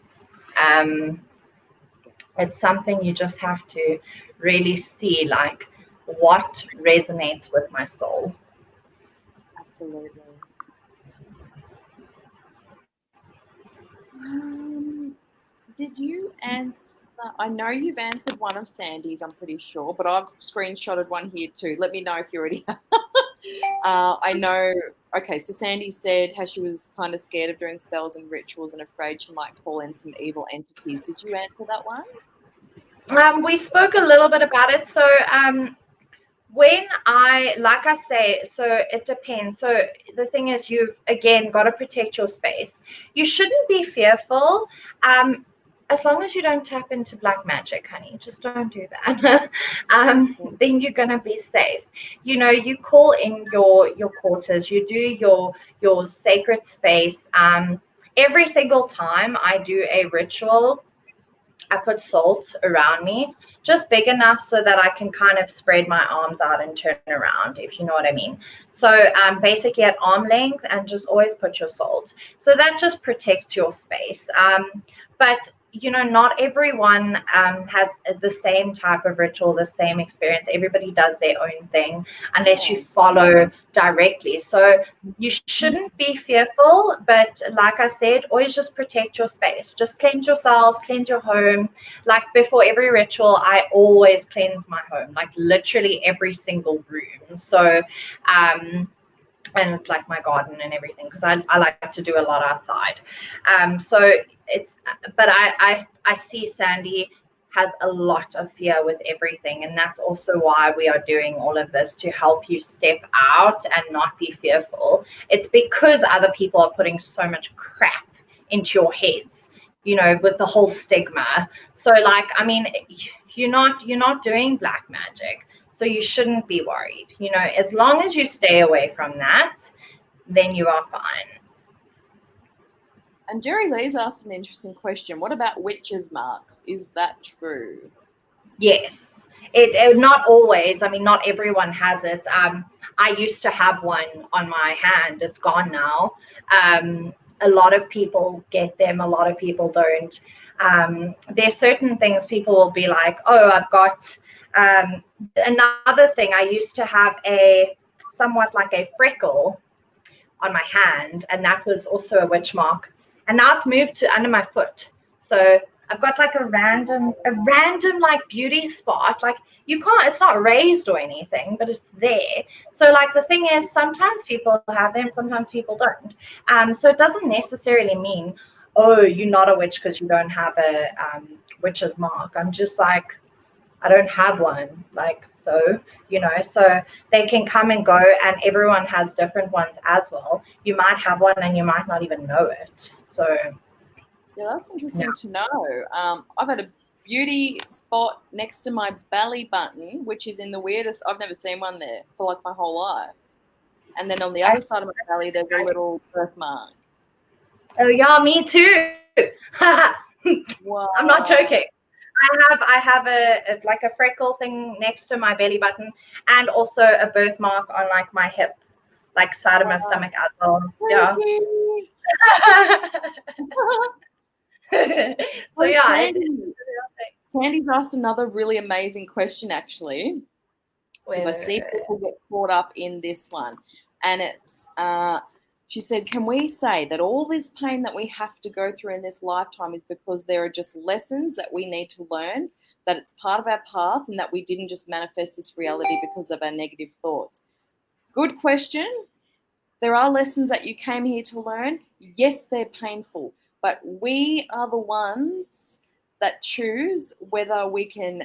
[SPEAKER 2] It's something you just have to really see, like what resonates with my soul.
[SPEAKER 1] Absolutely. Did you answer? I know you've answered one of Sandy's, I'm pretty sure, but I've screenshotted one here too. Let me know if you already have. I know. Okay, so Sandy said how she was kind of scared of doing spells and rituals and afraid she might call in some evil entities. Did you answer that one?
[SPEAKER 2] We spoke a little bit about it. So when like I say, so it depends. So the thing is, you've again got to protect your space. You shouldn't be fearful. As long as you don't tap into black magic, honey, just don't do that. Then you're gonna be safe. You know, you call in your quarters, you do your sacred space. Every single time I do a ritual, I put salt around me, just big enough so that I can kind of spread my arms out and turn around, if you know what I mean. So basically at arm length, and just always put your salt. So that just protects your space. But you know, not everyone has the same type of ritual, the same experience. Everybody does their own thing unless you follow directly. So you shouldn't be fearful, but like I said, always just protect your space. Just cleanse yourself, cleanse your home. Like before every ritual, I always cleanse my home, like literally every single room. So and like my garden and everything, because I like to do a lot outside. So it's, but I see Sandy has a lot of fear with everything, and that's also why we are doing all of this, to help you step out and not be fearful. It's because other people are putting so much crap into your heads, you know, with the whole stigma. So like, I mean, you're not doing black magic, so you shouldn't be worried. You know, as long as you stay away from that, then you are fine.
[SPEAKER 1] And Jerry Lee's asked an interesting question. What about witches' marks? Is that true?
[SPEAKER 2] Yes. It not always. I mean, not everyone has it. I used to have one on my hand. It's gone now. A lot of people get them. A lot of people don't. There's certain things people will be like, oh, I've got another thing. I used to have a somewhat like a freckle on my hand, and that was also a witch mark. And now it's moved to under my foot. So I've got like a random like beauty spot. Like you can't, it's not raised or anything, but it's there. So like the thing is, sometimes people have them, sometimes people don't. So it doesn't necessarily mean, oh, you're not a witch because you don't have a witch's mark. I'm just like, I don't have one. Like, so, you know, so they can come and go, and everyone has different ones as well. You might have one and you might not even know it. So,
[SPEAKER 1] Yeah, that's interesting
[SPEAKER 2] yeah.
[SPEAKER 1] to know. I've had a beauty spot next to my belly button, which is in the weirdest. I've never seen one there for like my whole life. And then on the other side of my belly, there's a little birthmark.
[SPEAKER 2] Oh, yeah, me too.
[SPEAKER 1] Wow.
[SPEAKER 2] I'm not joking. I have a like a freckle thing next to my belly button, and also a birthmark on like my hip, like side of my stomach as well. Yeah. So yeah.
[SPEAKER 1] Sandy's asked another really amazing question, actually, because I see people get caught up in this one, and it's she said, can we say that all this pain that we have to go through in this lifetime is because there are just lessons that we need to learn, that it's part of our path, and that we didn't just manifest this reality because of our negative thoughts? Good question. There are lessons that you came here to learn. Yes, they're painful, but we are the ones that choose whether we can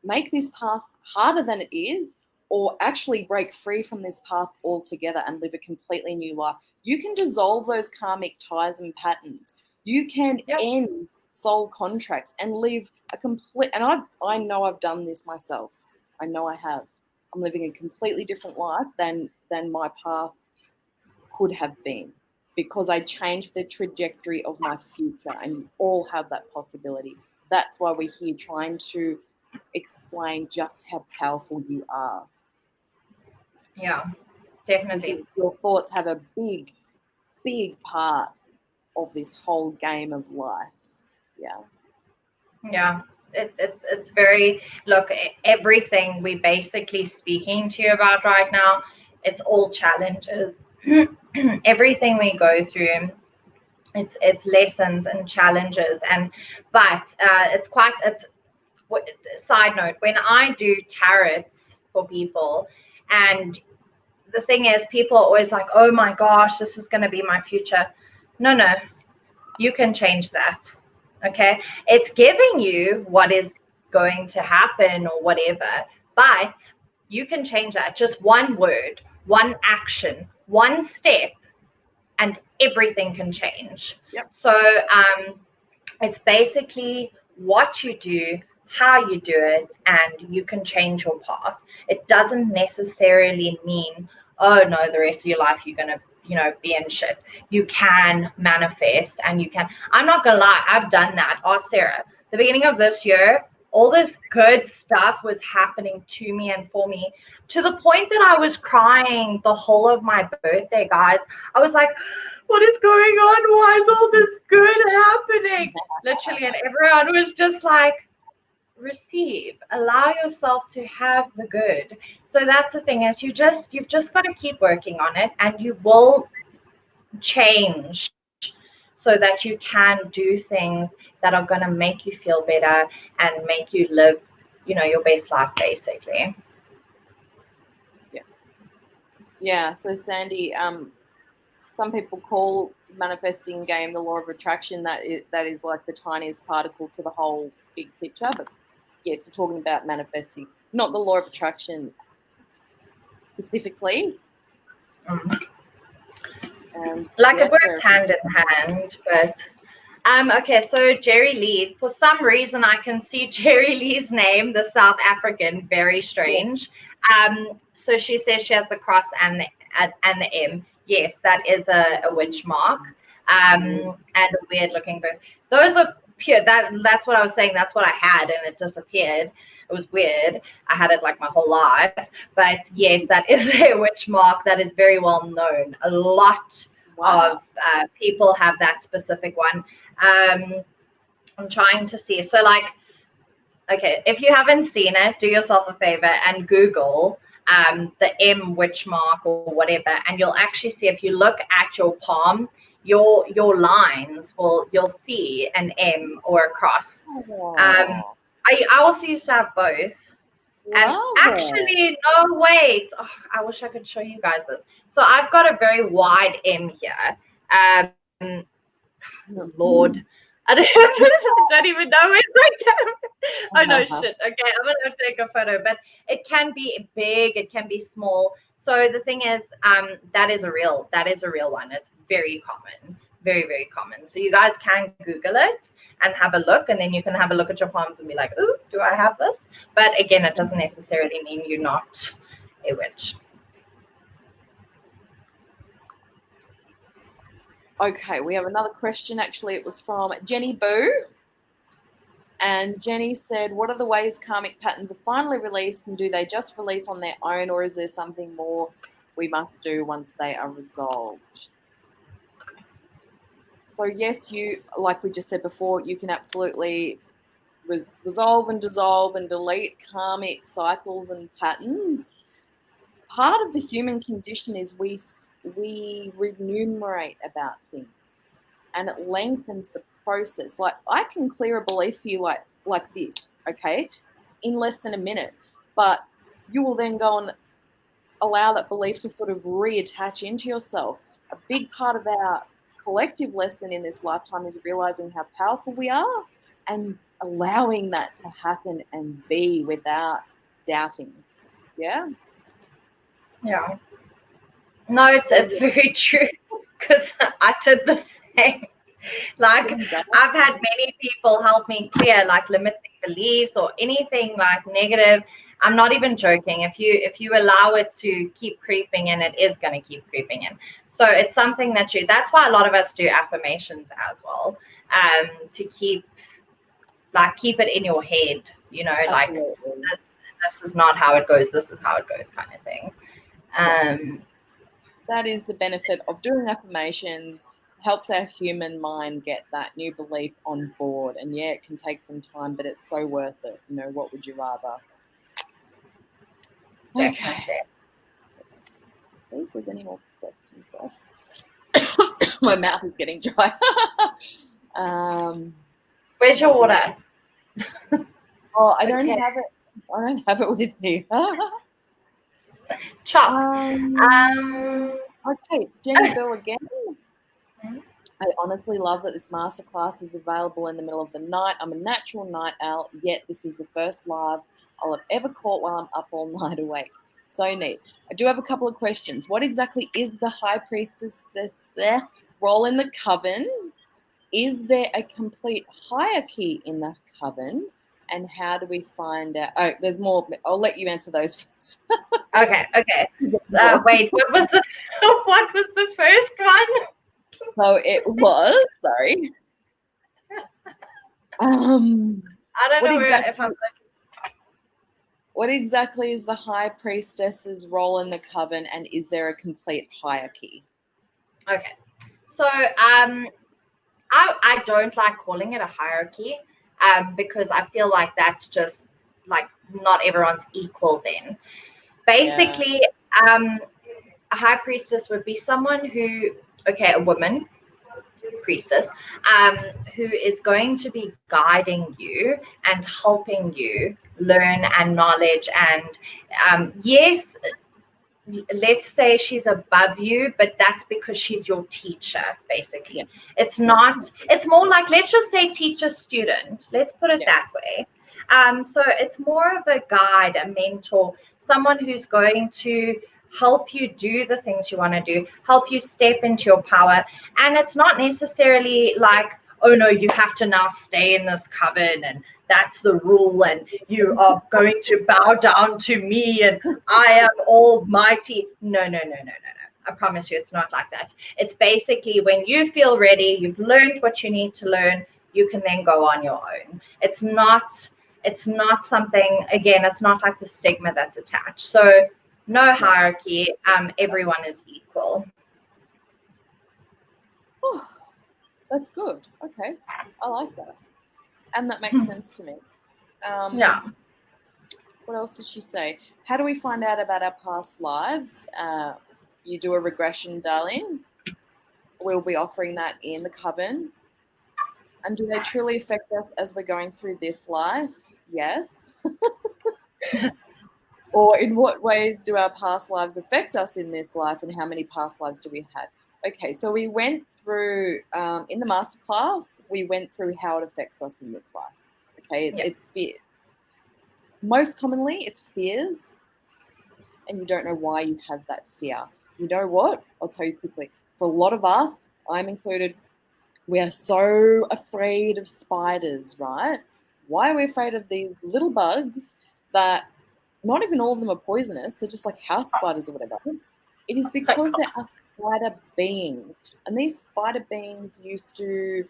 [SPEAKER 1] make this path harder than it is, or actually break free from this path altogether and live a completely new life. You can dissolve those karmic ties and patterns. You can end soul contracts and live a complete, and I know I've done this myself. I know I have. I'm living a completely different life than my path could have been, because I changed the trajectory of my future, and you all have that possibility. That's why we're here, trying to explain just how powerful you are.
[SPEAKER 2] Yeah, definitely.
[SPEAKER 1] Because your thoughts have a big, big part of this whole game of life. Yeah.
[SPEAKER 2] Yeah. It's very, look, everything we basically speaking to you about right now, it's all challenges. Everything we go through it's lessons and challenges. But it's side note, when I do tarots for people, and the thing is, people are always like, oh my gosh, this is going to be my future. No, you can change that. Okay, it's giving you what is going to happen or whatever, but you can change that. Just one word, one action, one step, and everything can change.
[SPEAKER 1] Yep.
[SPEAKER 2] So it's basically what you do, how you do it, and you can change your path. It doesn't necessarily mean, oh no, the rest of your life you're gonna, be in shit. You can manifest, and you can. I'm not gonna lie, I've done that. Ask Sarah. The beginning of this year, all this good stuff was happening to me and for me, to the point that I was crying the whole of my birthday, guys. I was like, what is going on? Why is all this good happening? Literally, and everyone was just like, receive, allow yourself to have the good. So that's the thing, is you've just got to keep working on it, and you will change so that you can do things that are going to make you feel better and make you live, your best life, basically.
[SPEAKER 1] Yeah. So Sandy, some people call manifesting game the law of attraction. That is like the tiniest particle to the whole big picture. But yes, we're talking about manifesting, not the law of attraction specifically.
[SPEAKER 2] It works hand in hand, but okay, so Jerry Lee, for some reason I can see Jerry Lee's name, the South African, very strange. So she says she has the cross and the M. Yes, that is a witch mark, and a weird looking bird. Those are pure. That's what I was saying. That's what I had, and it disappeared. It was weird. I had it like my whole life. But yes, that is a witch mark that is very well known. A lot of people have that specific one. I'm trying to see. So okay, if you haven't seen it, do yourself a favor and Google the M witch mark or whatever, and you'll actually see, if you look at your palm, your lines you'll see an M or a cross. I also used to have both. And actually, no, wait. Oh, I wish I could show you guys this. So I've got a very wide M here. Lord. I don't even know where oh no, shit. Okay, I'm gonna take a photo, but it can be big, it can be small. So the thing is, that is a real one. It's very common, very, very common. So you guys can Google it and have a look, and then you can have a look at your palms and be like, ooh, do I have this? But again, it doesn't necessarily mean you're not a witch.
[SPEAKER 1] Okay, we have another question. Actually, it was from Jenny Boo. And Jenny said, what are the ways karmic patterns are finally released, and do they just release on their own, or is there something more we must do once they are resolved? So yes, you, like we just said before, you can absolutely resolve and dissolve and delete karmic cycles and patterns. Part of the human condition is we remunerate about things, and it lengthens the process. Like, I can clear a belief for you like this, okay, in less than a minute, but you will then go and allow that belief to sort of reattach into yourself. A big part of our collective lesson in this lifetime is realizing how powerful we are and allowing that to happen and be without doubting. Yeah.
[SPEAKER 2] No, it's very true, because I did the same. I've had many people help me clear limiting beliefs or anything negative. I'm not even joking. If you allow it to keep creeping in, it is going to keep creeping in. So it's something that's why a lot of us do affirmations as well, to keep it in your head, this is not how it goes, this is how it goes, kind of thing.
[SPEAKER 1] That is the benefit of doing affirmations. Helps our human mind get that new belief on board. And yeah, it can take some time, but it's so worth it. What would you rather? Okay. Let's see if there's any more questions left. My mouth is getting dry.
[SPEAKER 2] Where's your water?
[SPEAKER 1] Oh, I don't
[SPEAKER 2] Okay.
[SPEAKER 1] have it. I don't have it with me.
[SPEAKER 2] Chalk.
[SPEAKER 1] Okay, it's Jenny Bill again. I honestly love that this masterclass is available in the middle of the night. I'm a natural night owl, yet this is the first live I'll have ever caught while I'm up all night awake. So neat. I do have a couple of questions. What exactly is the high priestess role in the coven? Is there a complete hierarchy in the coven? And how do we find out? Oh, there's more. I'll let you answer those first.
[SPEAKER 2] Okay. Wait, what was the what was the first one?
[SPEAKER 1] So it was, sorry.
[SPEAKER 2] I don't
[SPEAKER 1] What
[SPEAKER 2] know
[SPEAKER 1] exactly
[SPEAKER 2] if I'm
[SPEAKER 1] what exactly is the high priestess's role in the coven, and is there a complete hierarchy?
[SPEAKER 2] okay. So I don't like calling it a hierarchy because I feel like that's just like not everyone's equal then.
[SPEAKER 1] Yeah.
[SPEAKER 2] Basically, a high priestess would be someone who, okay, a woman priestess, who is going to be guiding you and helping you learn and knowledge. And yes, let's say she's above you, but that's because she's your teacher, basically.
[SPEAKER 1] Yeah.
[SPEAKER 2] It's not, it's more like, let's just say teacher student. Let's put it
[SPEAKER 1] Yeah.
[SPEAKER 2] that way. So it's more of a guide, a mentor, someone who's going to help you do the things you want to do, help you step into your power. And it's not necessarily like, oh no, you have to now stay in this coven and that's the rule and you are going to bow down to me and I am almighty. No. I promise you it's not like that. It's basically when you feel ready, you've learned what you need to learn, you can then go on your own. It's not something, again, it's not like the stigma that's attached. So no hierarchy, everyone is equal.
[SPEAKER 1] Oh, that's good. Okay. I like that. And that makes sense to me.
[SPEAKER 2] Yeah.
[SPEAKER 1] What else did she say? How do we find out about our past lives? You do a regression, darling. We'll be offering that in the coven. And do they truly affect us as we're going through this life? Yes. Or in what ways do our past lives affect us in this life, and how many past lives do we have? Okay, so we went through, in the masterclass, we went through how it affects us in this life. Okay, it's fear. Most commonly, it's fears, and you don't know why you have that fear. You know what? I'll tell you quickly. For a lot of us, I'm included, we are so afraid of spiders, right? Why are we afraid of these little bugs that not even all of them are poisonous? They're just like house spiders or whatever. It is because there are spider beings. And these spider beings used to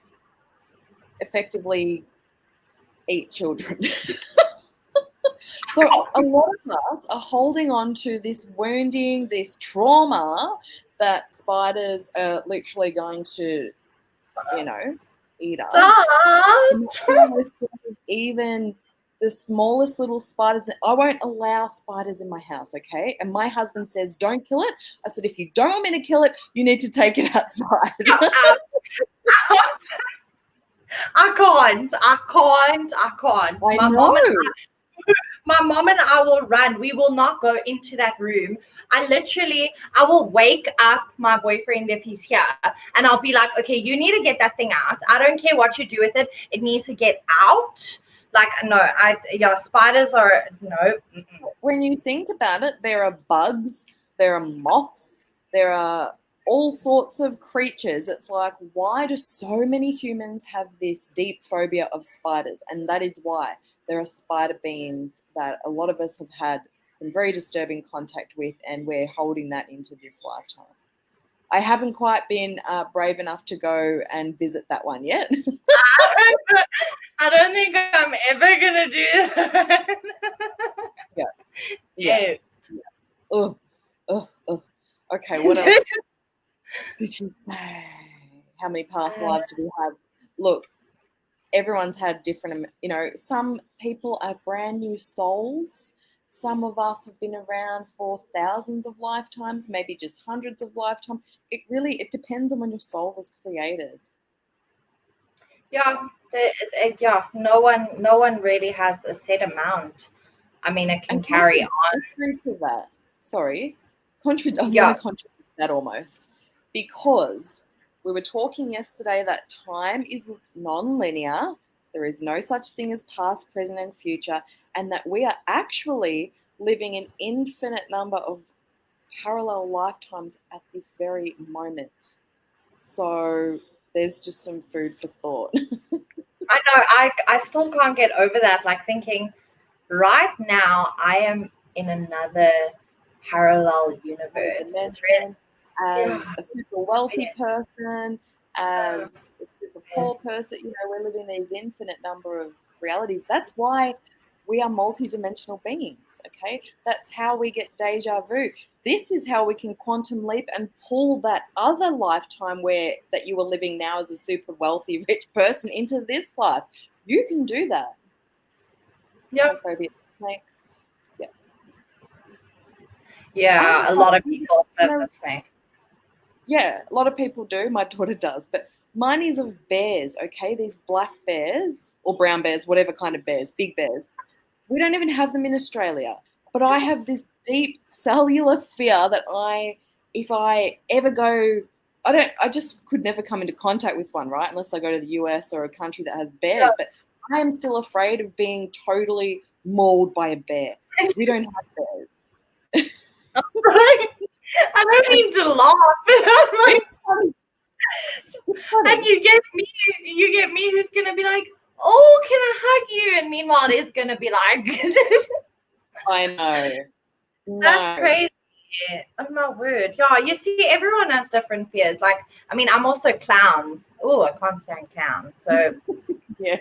[SPEAKER 1] effectively eat children. So a lot of us are holding on to this wounding, this trauma that spiders are literally going to, eat us. Even the smallest little spiders. I won't allow spiders in my house, okay? And my husband says, don't kill it. I said, if you don't want me to kill it, you need to take it outside.
[SPEAKER 2] I can't. My mom and I will run. We will not go into that room. I will wake up my boyfriend if he's here and I'll be like, okay, you need to get that thing out. I don't care what you do with it. It needs to get out. Like, no, spiders are, no.
[SPEAKER 1] When you think about it, there are bugs, there are moths, there are all sorts of creatures. It's like, why do so many humans have this deep phobia of spiders? And that is why there are spider beings that a lot of us have had some very disturbing contact with, and we're holding that into this lifetime. I haven't quite been brave enough to go and visit that one yet.
[SPEAKER 2] I don't think I'm ever going to do that.
[SPEAKER 1] Yeah. Okay, what else did you say? How many past lives do we have? Look, everyone's had different, some people are brand new souls. Some of us have been around for thousands of lifetimes, maybe just hundreds of lifetimes. It depends on when your soul was created.
[SPEAKER 2] Yeah, yeah. No one really has a set amount. I mean, it can
[SPEAKER 1] And
[SPEAKER 2] carry on.
[SPEAKER 1] contrary to that, sorry, I'm going
[SPEAKER 2] Yeah,
[SPEAKER 1] to contradict that almost, because we were talking yesterday that time is non-linear. There is no such thing as past, present, and future, and that we are actually living an infinite number of parallel lifetimes at this very moment. So there's just some food for thought.
[SPEAKER 2] I know. I still can't get over that. Like thinking, right now I am in another parallel
[SPEAKER 1] Another
[SPEAKER 2] universe. It's really,
[SPEAKER 1] dimension,
[SPEAKER 2] yeah,
[SPEAKER 1] as a super
[SPEAKER 2] it's
[SPEAKER 1] wealthy
[SPEAKER 2] weird.
[SPEAKER 1] person,
[SPEAKER 2] Yeah,
[SPEAKER 1] as a super poor person. We're living these infinite number of realities. That's why we are multidimensional beings. Okay, that's how we get deja vu. This is how we can quantum leap and pull that other lifetime where that you were living now as a super wealthy rich person into this life. You can do that.
[SPEAKER 2] yeah,
[SPEAKER 1] Homophobia, snakes. Yeah, I have a
[SPEAKER 2] yeah. A lot of
[SPEAKER 1] phobia.
[SPEAKER 2] people said the same.
[SPEAKER 1] Yeah, a lot of people do. My daughter does, but mine is of bears. Okay, these black bears or brown bears, whatever kind of bears, big bears. We don't even have them in Australia. But I have this deep cellular fear that if I ever go, I just could never come into contact with one, right? Unless I go to the US or a country that has bears. But I am still afraid of being totally mauled by a bear. We don't have bears.
[SPEAKER 2] I don't mean to laugh, but I'm
[SPEAKER 1] It's
[SPEAKER 2] like,
[SPEAKER 1] funny. It's
[SPEAKER 2] and
[SPEAKER 1] funny.
[SPEAKER 2] you get me who's gonna be like, oh, can I hug you? And meanwhile, it's gonna be like,
[SPEAKER 1] I know.
[SPEAKER 2] that's
[SPEAKER 1] No.
[SPEAKER 2] crazy. Oh my word. Yeah, you see, everyone has different fears. Like, I mean, I'm also clowns. Oh, I can't stand clowns. So
[SPEAKER 1] Yeah.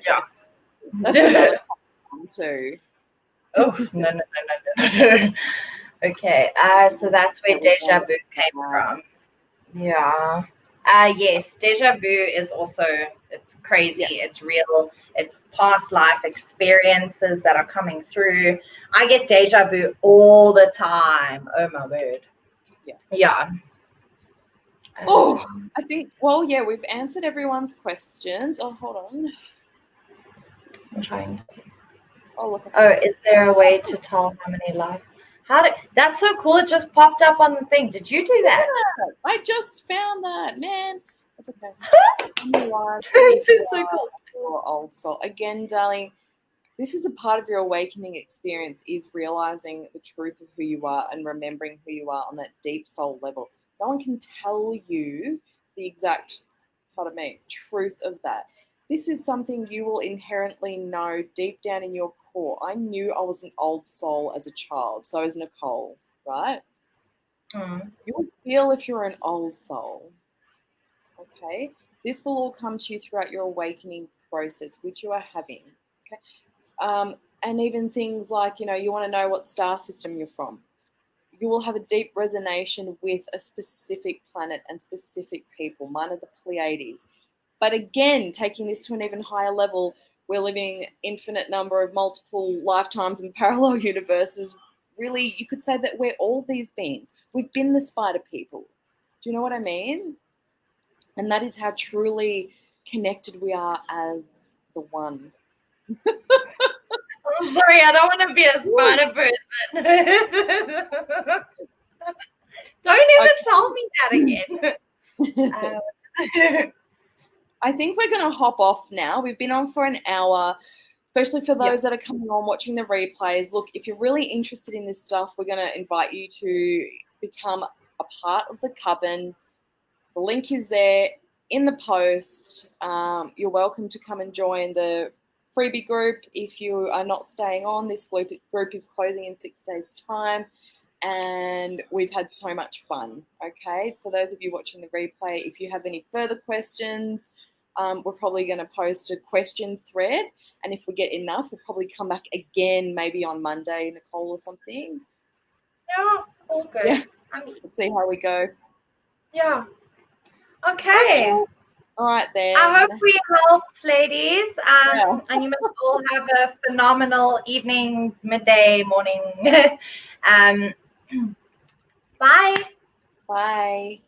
[SPEAKER 1] That's
[SPEAKER 2] yeah.
[SPEAKER 1] another one too.
[SPEAKER 2] Oh, no, no, no, no, no, no. Okay. So that's where
[SPEAKER 1] That we
[SPEAKER 2] deja
[SPEAKER 1] found
[SPEAKER 2] vu came
[SPEAKER 1] out.
[SPEAKER 2] from. Yeah. Yes, deja vu is also, it's crazy.
[SPEAKER 1] Yeah.
[SPEAKER 2] It's real. It's past life experiences that are coming through. I get deja vu all the time. Oh my word.
[SPEAKER 1] Yeah.
[SPEAKER 2] Yeah.
[SPEAKER 1] Oh, I think, well, yeah, we've answered everyone's questions. Oh, hold on.
[SPEAKER 2] I'm trying to.
[SPEAKER 1] Oh, look at
[SPEAKER 2] Oh, is there a way to tell how many lives? How did that's so cool? It just popped up on the thing. Did you do that?
[SPEAKER 1] that. I just found that, man. That's okay. How lives if
[SPEAKER 2] This
[SPEAKER 1] you
[SPEAKER 2] is so
[SPEAKER 1] are
[SPEAKER 2] cool.
[SPEAKER 1] your old soul? Again, darling, this is a part of your awakening experience is realizing the truth of who you are and remembering who you are on that deep soul level. No one can tell you the exact, pardon me, truth of that. This is something you will inherently know deep down in your core. I knew I was an old soul as a child, so is Nicole, right?
[SPEAKER 2] Mm.
[SPEAKER 1] You will feel if you're an old soul. Okay, this will all come to you throughout your awakening process, which you are having. Okay, and even things like, you want to know what star system you're from. You will have a deep resonance with a specific planet and specific people. Mine are the Pleiades. But again, taking this to an even higher level, we're living infinite number of multiple lifetimes and parallel universes. Really, you could say that we're all these beings. We've been the spider people. Do you know what I mean? And that is how truly connected we are as the one.
[SPEAKER 2] I'm sorry, I don't want to be a spider person. Don't
[SPEAKER 1] I,
[SPEAKER 2] even tell me that again.
[SPEAKER 1] I think we're going to hop off now. We've been on for an hour, especially for
[SPEAKER 2] Yeah.
[SPEAKER 1] those that are coming on watching the replays. Look, if you're really interested in this stuff, we're going to invite you to become a part of the coven. The link is there in the post. You're welcome to come and join the freebie group. If you are not staying on, this group is closing in 6 days' time. And we've had so much fun. Okay, for those of you watching the replay, if you have any further questions, we're probably going to post a question thread, and if we get enough, we'll probably come back again, maybe on Monday, Nicole, or something.
[SPEAKER 2] Yeah, all good.
[SPEAKER 1] Yeah,
[SPEAKER 2] I mean,
[SPEAKER 1] let's see how we go.
[SPEAKER 2] yeah.
[SPEAKER 1] Okay,
[SPEAKER 2] Okay.
[SPEAKER 1] all right then.
[SPEAKER 2] I hope we helped, ladies.
[SPEAKER 1] Yeah.
[SPEAKER 2] And you must all have a phenomenal evening, midday, morning. um, bye.
[SPEAKER 1] Bye.